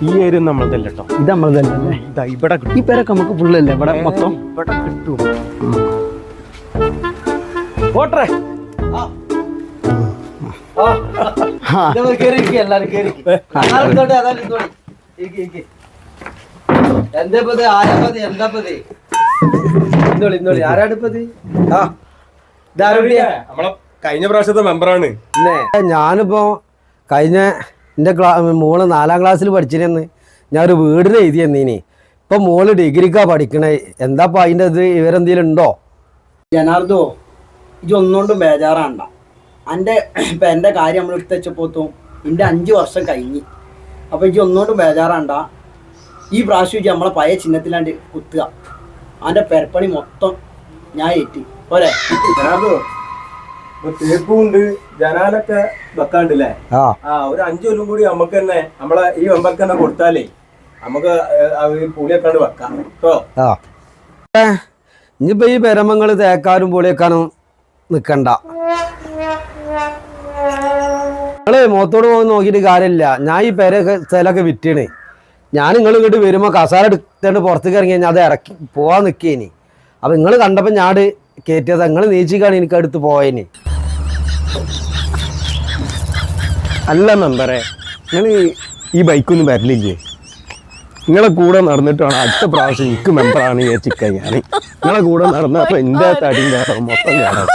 ഈ ഏരിയ നമ്മളതല്ല കേട്ടോ. ഇത് നമ്മളതല്ലേ? ഇതാ ഇവിടെ കിട്ടും. ഈ പേരൊക്കെ നമുക്ക് ഫുള്ളല്ലേ ഇവിടെ മൊത്തം? ഇവിടെ കിട്ടും. പോട്ടെ. നമ്മളെ കഴിഞ്ഞ പ്രാവശ്യത്തെ മെമ്പറാണ്. ഞാനിപ്പോ കഴിഞ്ഞ എൻ്റെ മോള് 4ാം ക്ലാസ്സിൽ പഠിച്ചിരുന്ന് ഞാൻ ഒരു വീടിന് എഴുതി എന്നീനി. ഇപ്പൊ മോള് ഡിഗ്രിക്കാ പഠിക്കണേ. എന്താപ്പ അതിൻ്റെ ഇത് ഇവരെന്തെങ്കിലും ഉണ്ടോ? ജനാർദ്ദോ ഇതൊന്നുകൊണ്ടും ബേജാറാണ്ട. ഇപ്പം എൻ്റെ കാര്യം നമ്മൾ എടുത്ത് വെച്ചപ്പോത്തും എൻ്റെ 5 വർഷം കഴിഞ്ഞ്. അപ്പോൾ ഒന്നുകൊണ്ടും ബേജാറാണ്ട. ഈ പ്രാവശ്യം നമ്മളെ പഴയ ചിഹ്നത്തിലാണ്ട് കുത്തുക. അതിൻ്റെ പെരപ്പണി മൊത്തം ഞാൻ ഏറ്റി പോരെ. തേപ്പുണ്ട്, ജനാലൊക്കെ വെക്കാണ്ടില്ലേ? ഒരു 5 കൊല്ലം കൂടി നമുക്ക് തന്നെ നമ്മളെ ഈ മെമ്പർക്ക് തന്നെ കൊടുത്താലേ നമുക്ക് പുളിയൊക്കെ വെക്കാം കേട്ടോ. ഇനിയിപ്പോ ഈ പെരമങ്ങള് തേക്കാനും പൊളിയേക്കാനും നിക്കണ്ട. നിങ്ങള് മുഖത്തോട് പോകുന്ന നോക്കിയിട്ട് കാര്യമില്ല. ഞാൻ ഈ പെരൊക്കെ സ്ഥലമൊക്കെ വിറ്റാണ്. ഞാൻ നിങ്ങൾ ഇങ്ങോട്ട് വരുമ്പോൾ കസാര എടുത്തോണ്ട് പുറത്തേക്ക് ഇറങ്ങി കഴിഞ്ഞാൽ അത് ഇറക്കി പോവാൻ നിൽക്കേനി. അപ്പൊ നിങ്ങൾ കണ്ടപ്പോൾ ഞാൻ കയറ്റിയത്. നിങ്ങൾ നീച്ചിക്കാണ് എനിക്ക് അടുത്ത് പോയേനി. അല്ല മെമ്പറെ, നിങ്ങൾ ഈ ബൈക്കൊന്നും വരലില്ലേ? നിങ്ങളെ കൂടെ നടന്നിട്ടാണ് അടുത്ത പ്രാവശ്യം എനിക്ക് മെമ്പറാണ് ചിക്കൻ. ഞാൻ നിങ്ങളെ കൂടെ നടന്നപ്പോൾ എൻ്റെ തടിയും കയറാം മൊത്തം കയറാം.